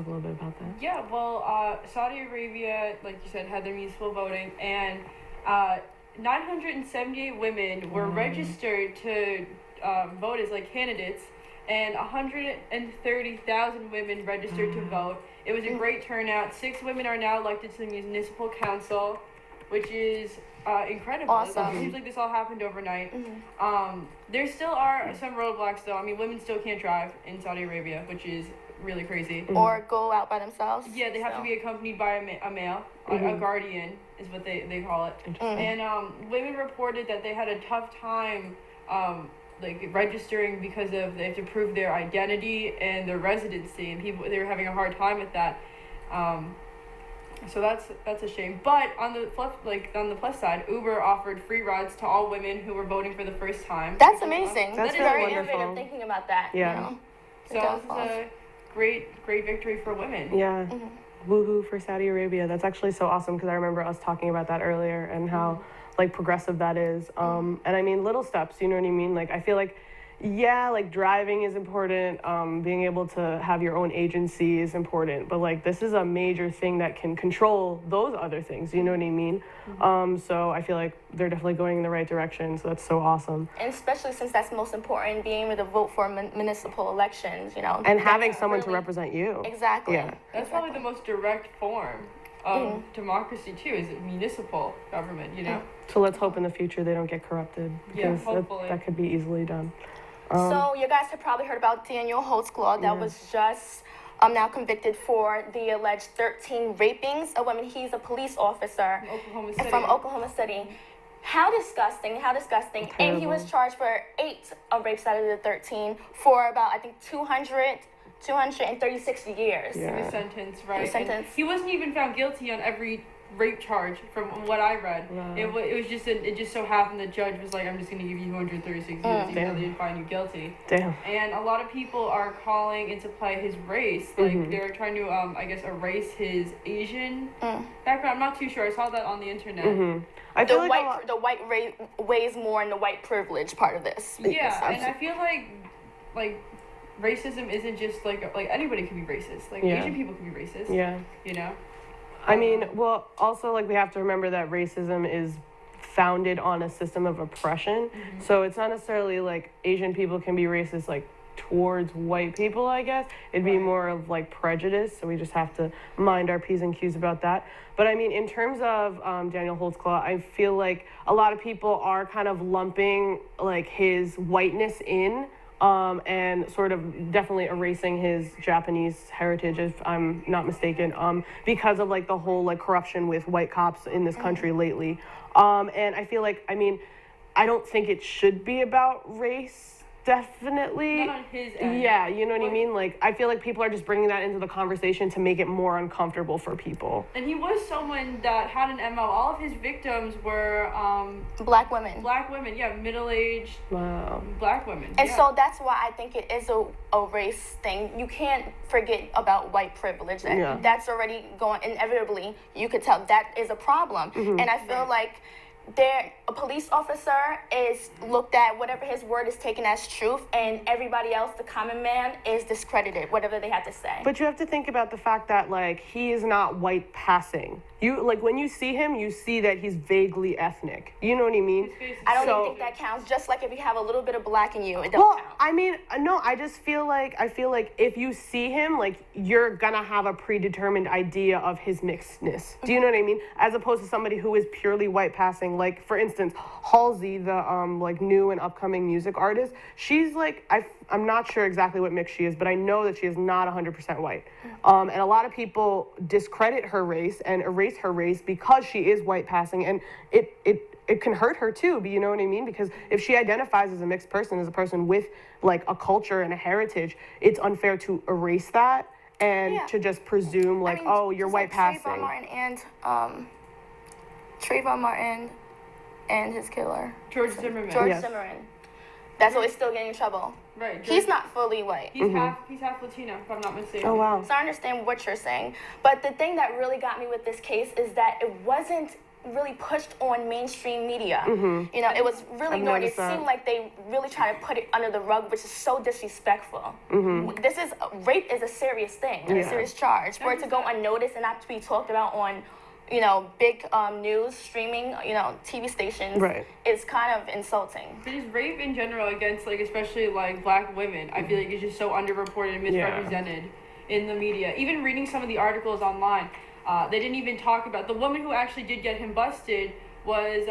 talk a little bit about that? Yeah, well, Saudi Arabia, like you said, had their municipal voting, and 978 women were registered to vote as like candidates, and 130,000 women registered to vote. It was a great turnout. 6 women are now elected to the municipal council, which is incredible. Awesome. It seems like this all happened overnight. There still are some roadblocks, though. I mean, women still can't drive in Saudi Arabia, which is really crazy. Or go out by themselves. Yeah, they have to be accompanied by a male, a guardian is what they call it. And women reported that they had a tough time like registering because of they have to prove their identity and their residency, and they were having a hard time with that. So that's a shame. But on the plus side, Uber offered free rides to all women who were voting for the first time. That's amazing. That's very wonderful. innovative thinking about that. Yeah. You know? So it's a great victory for women. Yeah. Woohoo for Saudi Arabia. That's actually so awesome because I remember us talking about that earlier and how like progressive that is. And I mean little steps, you know what I mean? Like I feel like like driving is important, being able to have your own agency is important, but like this is a major thing that can control those other things, you know what I mean? So I feel like they're definitely going in the right direction, so that's so awesome. And especially since that's most important, being able to vote for municipal elections, you know. And having someone to represent you. Exactly. Yeah. That's probably the most direct form of democracy too, is municipal government, you know? So let's hope in the future they don't get corrupted, Yeah, because hopefully. that could be easily done. So you guys have probably heard about Daniel Holtzclaw that was just now convicted for the alleged 13 rapings of women. He's a police officer from Oklahoma City. How disgusting, how disgusting. And he was charged for 8 rapes out of the 13 for about, I think, 236 years. He was sentenced, right? Sentenced. And he wasn't even found guilty on every rape charge from what I read. Wow. It was just it just so happened the judge was like, I'm just going to give you 236 years even though they didn't find you guilty. Damn. And a lot of people are calling into play his race. Like they're trying to I guess erase his Asian background. I'm not too sure. I saw that on the internet. I feel The white race weighs more in the white privilege part of this. Yeah, and I feel like racism isn't just like anybody can be racist. Like Asian people can be racist. Yeah. You know? I mean, well, also, like, we have to remember that racism is founded on a system of oppression. So it's not necessarily, like, Asian people can be racist, like, towards white people, I guess. It'd be more of, like, prejudice, so we just have to mind our P's and Q's about that. But, I mean, in terms of Daniel Holtzclaw, I feel like a lot of people are kind of lumping, like, his whiteness in, and sort of definitely erasing his Japanese heritage, if I'm not mistaken, because of like the whole like corruption with white cops in this country lately. And I feel like, I mean, I don't think it should be about race. Definitely. Not on his end. Yeah, you know what I mean? Like, I feel like people are just bringing that into the conversation to make it more uncomfortable for people. And he was someone that had an MO. All of his victims were Black women. Yeah, middle-aged black women. And so that's why I think it is a race thing. You can't forget about white privilege. That's already going, inevitably, you could tell that is a problem. And I feel like a police officer is looked at, whatever his word is taken as truth, and everybody else, the common man, is discredited, whatever they have to say. But you have to think about the fact that, like, he is not white passing. You, like, when you see him, you see that he's vaguely ethnic. You know what I mean? I don't even think that counts. Just like if you have a little bit of black in you, it don't count. I mean, no, I feel like if you see him, like, you're gonna have a predetermined idea of his mixedness. Do you know what I mean? As opposed to somebody who is purely white passing. Like, for instance, Halsey, the like new and upcoming music artist, she's like, I'm not sure exactly what mix she is, but I know that she is not 100% white. And a lot of people discredit her race and erase her race because she is white passing, and it can hurt her too, but you know what I mean? Because if she identifies as a mixed person, as a person with like a culture and a heritage, it's unfair to erase that and to just presume like, oh, you're white passing. Trayvon Martin and his killer. George Zimmerman. Zimmerman. That's why he's still getting in trouble. Right. He's not fully white. He's half Latino, if I'm not mistaken. Oh, wow. So I understand what you're saying. But the thing that really got me with this case is that it wasn't really pushed on mainstream media. You know, it was really ignored. It seemed like they really tried to put it under the rug, which is so disrespectful. This is rape is a serious thing, a serious charge. For it to go unnoticed and not to be talked about on, you know, big news, streaming, you know, TV stations, is kind of insulting. Because rape in general against, like, especially, like, black women, I feel like it's just so underreported and misrepresented in the media. Even reading some of the articles online, they didn't even talk about the woman who actually did get him busted. Was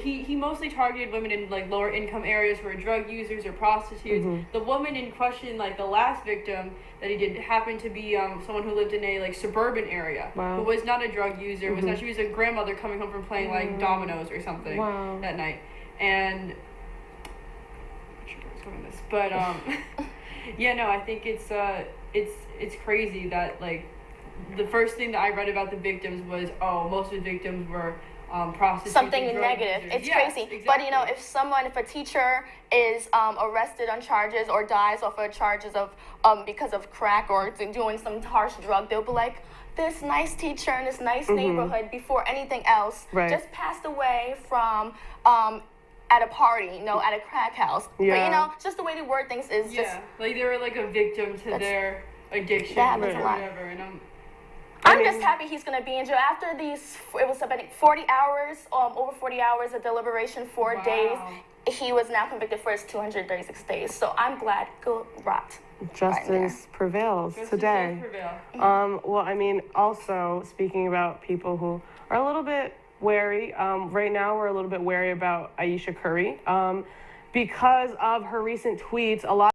he mostly targeted women in like lower income areas who are drug users or prostitutes. The woman in question, like the last victim that he did, happened to be someone who lived in a like suburban area, who was not a drug user. Was not, she was a grandmother coming home from playing like dominoes or something that night. And I'm not sure where I was going with this, but yeah, no, I think it's crazy that like the first thing that I read about the victims was most of the victims were prostitutes. Something negative. Users. It's crazy. Exactly. But you know, if a teacher is arrested on charges or dies off of charges of because of crack or doing some harsh drug, they'll be like, this nice teacher in this nice neighborhood before anything else just passed away from at a party, you know, at a crack house. But you know, just the way they word things is just like they were like a victim to their addiction or whatever. And I'm just happy he's going to be in jail. After these, it was about 40 hours, over 40 hours of deliberation, 4 days, he was now convicted for his 236 days. So I'm glad. Go rot. Justice prevails today. Well, I mean, also speaking about people who are a little bit wary, right now we're a little bit wary about Aisha Curry because of her recent tweets. A lot